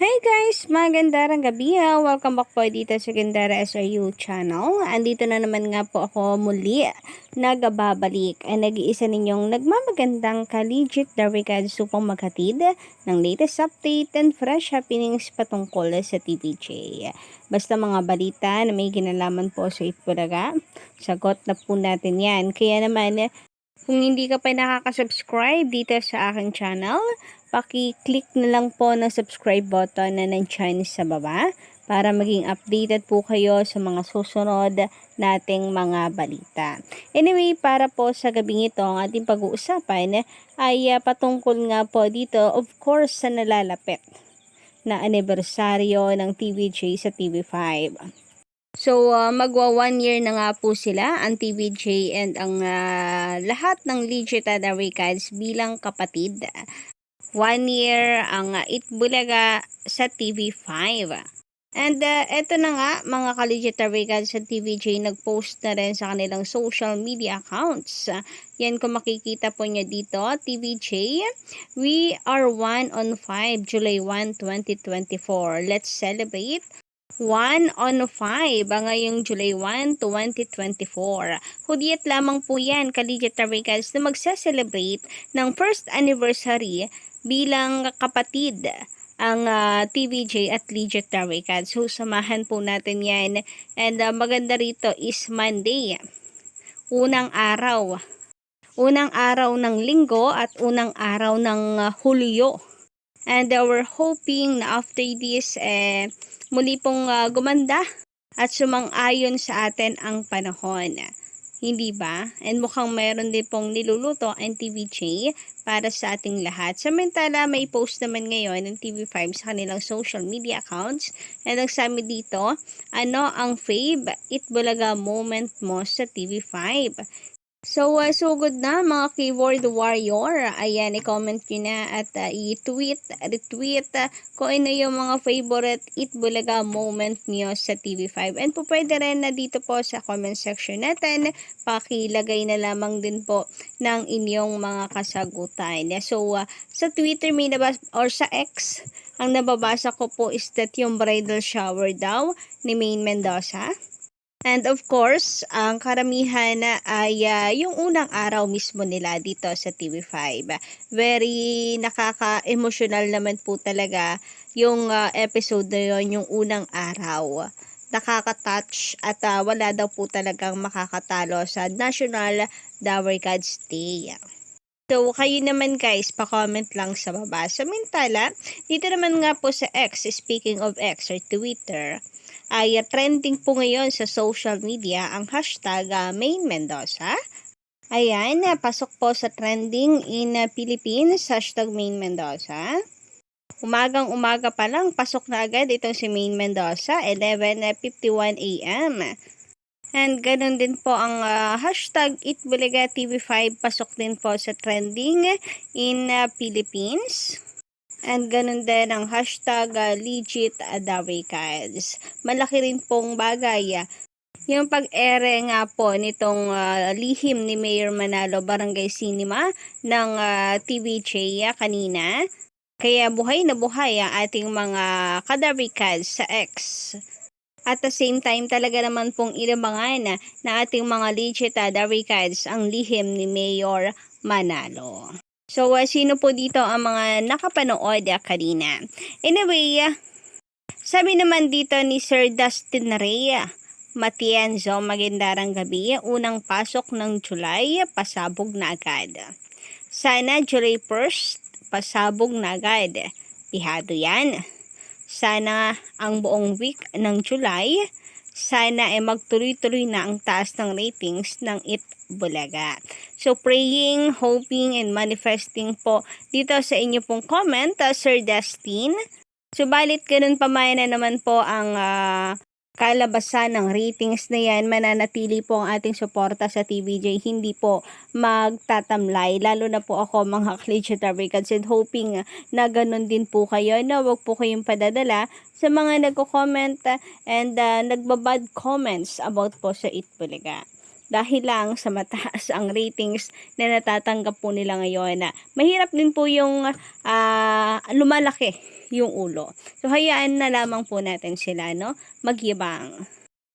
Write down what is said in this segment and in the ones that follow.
Hey guys! Magandang gabi ha! Welcome back po dito sa Gandara SRU channel. Andito na naman nga po ako muli nagbabalik ay nag-iisa ninyong nagmamagandang ka-legit Darwikad upang maghatid ng latest update and fresh happenings patungkol sa TVJ. Basta mga balita na may ginalaman po sa Itbulaga, sagot na po natin yan. Kaya naman, kung hindi ka pa nakaka-subscribe dito sa aking channel, paki-click na lang po ng subscribe button na nandyan sa baba para maging updated po kayo sa mga susunod nating mga balita. Anyway, para po sa gabing ito, ang ating pag-uusapan ay patungkol nga po dito, of course, sa nalalapit na anibersaryo ng TVJ sa TV5. So, magwa 1 year na nga po sila, ang TVJ and ang lahat ng legit Darwikads bilang kapatid. 1 year ang Itbulaga sa TV5. And eto na nga mga ka-legit Darwikads sa TVJ, nag-post na rin sa kanilang social media accounts. Yan kung makikita po nyo dito, TVJ, we are 1 on 5, July 1, 2024. Let's celebrate 1 on 5 ngayong July 1, 2024. Hudyat lamang po yan, ka-legit Darwikads, na magsa-celebrate ng first anniversary bilang kapatid ang TVJ at legit Darwikads. So, samahan po natin yan. And maganda rito is Monday, unang araw. Unang araw ng linggo at unang araw ng Hulyo. And we're hoping na after this, muli pong gumanda at sumang-ayon sa atin ang panahon. Hindi ba? And mukhang mayroon din pong niluluto ang TVJ para sa ating lahat. Samantala, may post naman ngayon ng TV5 sa kanilang social media accounts. And ang sabi dito, ano ang fave Itbulaga moment mo sa TV5? So, sugod na mga keyboard warrior. Ayan, i-comment nyo na at i-tweet, retweet kung ano yung mga favorite Itbulaga moment nyo sa TV5. And po pwede rin na dito po sa comment section natin, pakilagay na lamang din po ng inyong mga kasagutan. So, sa Twitter may or sa X, ang nababasa ko po is that yung bridal shower daw ni Maine Mendoza. And of course, ang karamihan ay yung unang araw mismo nila dito sa TV5. Very nakaka-emotional naman po talaga yung episode na yun, yung unang araw. Nakaka-touch at wala daw po talagang makakatalo sa National Darwikads Day. So, kayo naman guys, pa-comment lang sa baba. Samantala, dito naman nga po sa X, speaking of X or Twitter, ay trending po ngayon sa social media ang hashtag Maine Mendoza. Ayan, pasok po sa trending in Philippines, hashtag Maine Mendoza. Umagang-umaga pa lang, pasok na agad itong si Maine Mendoza, 11:51 AM. And ganun din po ang hashtag Itbulaga TV5, pasok din po sa trending in Philippines. And ganun din ang hashtag legit Darwikads. Malaki rin pong bagay yung pag-ere nga po nitong lihim ni Mayor Manalo Barangay Cinema ng TVJ kanina. Kaya buhay na buhay ang ating mga ka-Darwikads sa X. At the same time, talaga naman pong inabangan na ating mga legit Darwikads ang lihim ni Mayor Manalo. So, sino po dito ang mga nakapanood kanina? Anyway, sabi naman dito ni Sir Dustin Ray Matienzo, magandang gabi. Unang pasok ng July, pasabog na agad. Sana July 1st, pasabog na agad. Pihado yan. Sana ang buong week ng July, sana magtuloy-tuloy na ang taas ng ratings ng Itbulaga. So, praying, hoping, and manifesting po dito sa inyo pong comment, Sir Dustin. Subalit, ganun pa man na naman po ang kalabasan ng ratings na yan, mananatili po ang ating suporta sa TVJ, hindi po magtatamlay. Lalo na po ako mga legit Darwikads, and hoping na ganun din po kayo, na wag po kayong padadala sa mga nagko-comment and nagbabad comments about po sa Itbulaga. dahil lang sa mataas ang ratings na natatanggap po nila ngayon. Mahirap din po yung lumalaki yung ulo. So hayaan na lamang po natin sila, no, magyabang.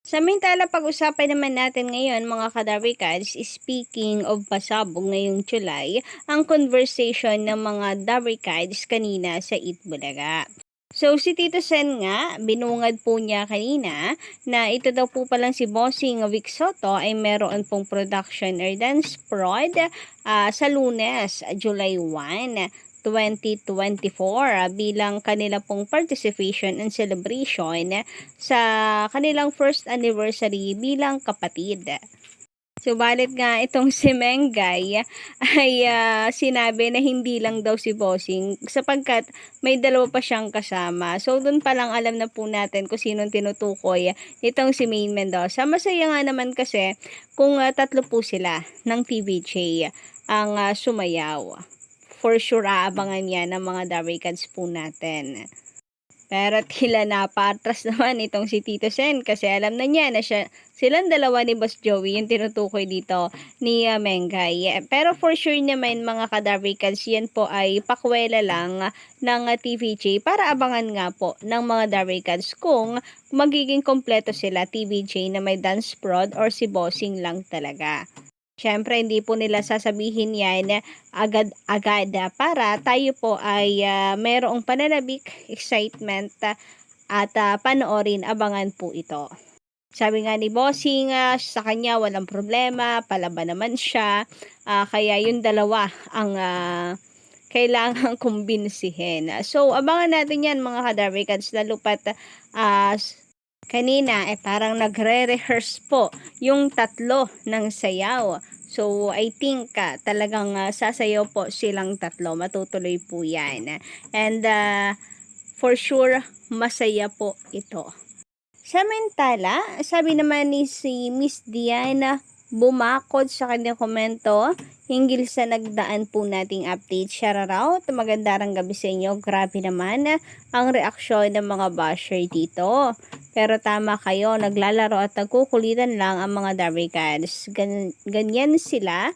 Samantala, pag-usapan naman natin ngayon mga kadarikads, speaking of pasabog ngayong July, ang conversation ng mga darikads kanina sa Itbulaga. So, si Tito Sen nga, binungad po niya kanina na ito daw po palang si Bossing Vic Soto ay meron pong production or dance prod sa Lunes, July 1. 2024 bilang kanila pong participation and celebration sa kanilang first anniversary bilang kapatid. Subalit nga itong si Mengay ay sinabi na hindi lang daw si Bossing sapagkat may dalawa pa siyang kasama. So doon pa lang alam na po natin kung sinong tinutukoy itong si Maine Mendoza. Masaya nga naman kasi kung tatlo po sila ng TVJ ang sumayaw. For sure, aabangan yan ng mga Darikads po natin. Pero tila napatras naman itong si Tito Sen kasi alam na niya na silang dalawa ni Boss Joey yung tinutukoy dito ni Mengay. Pero for sure naman mga ka-Darikads, yan po ay pakwela lang ng TVJ para abangan nga po ng mga Darikads kung magiging kompleto sila TVJ na may dance prod or si Bossing lang talaga. Siyempre, hindi po nila sasabihin yan agad-agad para tayo po ay mayroong pananabik, excitement at panoorin, abangan po ito. Sabi nga ni Bossing, sa kanya walang problema, palaban naman siya, kaya yung dalawa ang kailangang kumbinsihin. So, abangan natin yan mga kadarikans, lalo pat kanina parang nagre-rehearse po yung tatlo ng sayaw. So I think talagang sasayaw po silang tatlo. Matutuloy po yan. And for sure masaya po ito. Samantala, sabi naman ni si Miss Diana bumakod sa kanyang komento hinggil sa nagdaan po nating update. Shoutout, magandang gabi sa inyo. Grabe naman ang reaksyon ng mga basher dito. Pero tama kayo, naglalaro at nagkukulitan lang ang mga Darikads. Ganyan sila,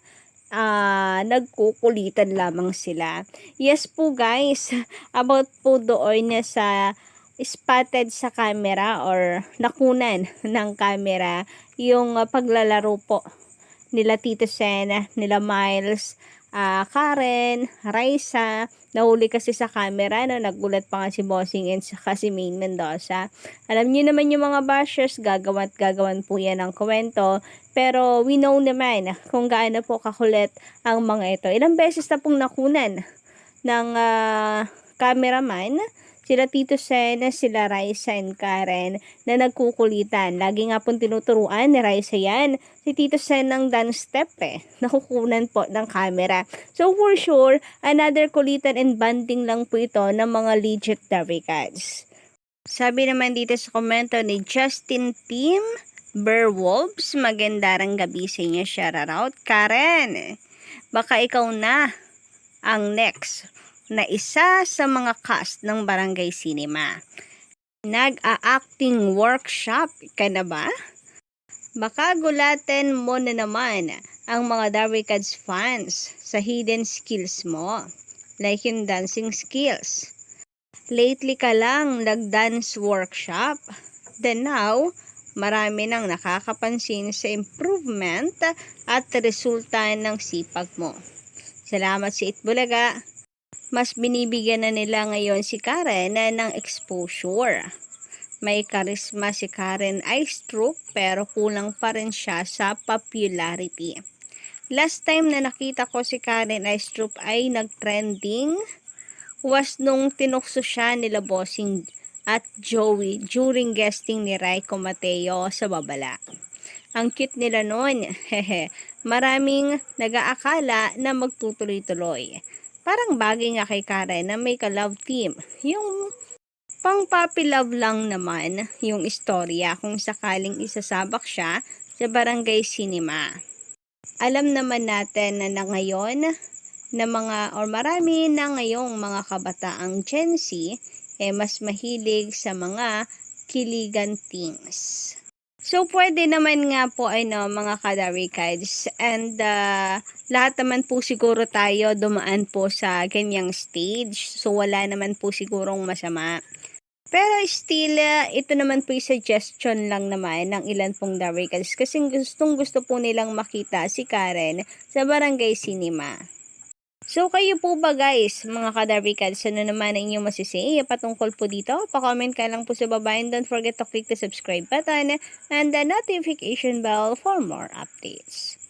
nagkukulitan lamang sila. Yes po guys, about po doon sa spotted sa camera or nakunan ng camera yung paglalaro po nila Tito Sen, nila Miles, Karen, Raisa. Nahuli kasi sa camera, no? Nagulat pa nga si Bossing and saka si Maine Mendoza. Alam niyo naman yung mga bashers, gagawan po yan ng kwento. Pero we know naman kung gaano po kakulit ang mga ito. Ilang beses na pong nakunan ng cameraman, sila Tito Sen, sila Raisa and Karen na nagkukulitan. Lagi nga pong tinuturuan ni Raisa yan. Si Tito Sen ng dance step nakukunan po ng camera. So for sure, another kulitan and banding lang po ito ng mga legit Darikads. Sabi naman dito sa komento ni Justin Team Bearwolves, magandang gabi sa inyo, shoutout. Karen, baka ikaw na ang next na isa sa mga cast ng Barangay Cinema. Nag-a-acting workshop ka na ba? Baka gulatin mo na naman ang mga Darikads fans sa hidden skills mo, like yung dancing skills. Lately ka lang nag-dance workshop, then now, marami nang nakakapansin sa improvement at resulta ng sipag mo. Salamat sa Itbulaga. Mas binibigyan na nila ngayon si Karen ng exposure. May karisma si Karen Aistrup pero kulang pa rin siya sa popularity. Last time na nakita ko si Karen Aistrup ay nag-trending was nung tinukso siya nila Bossing at Joey during guesting ni Raiko Mateo sa Babala. Ang cute nila noon. Maraming nag-aakala na magtutuloy-tuloy. Parang bagay nga kay Karen na may ka-love team. Yung pang puppy love lang naman yung istorya kung sakaling isasabak siya sa Barangay Cinema. Alam naman natin na ngayon na marami na ngayong mga kabataang Gen Z mas mahilig sa mga kiligan things. So, pwede naman nga po ano, mga ka-Daricads, and lahat naman po siguro tayo dumaan po sa ganyang stage. So, wala naman po sigurong masama. Pero still, ito naman po yung suggestion lang naman ng ilan pong Daricads kasi gustong gusto po nilang makita si Karen sa Barangay Cinema. So, kayo po ba guys, mga ka-Daricads, ano naman ang inyong masisay patungkol po dito? Pa-comment ka lang po sa baba and don't forget to click the subscribe button and the notification bell for more updates.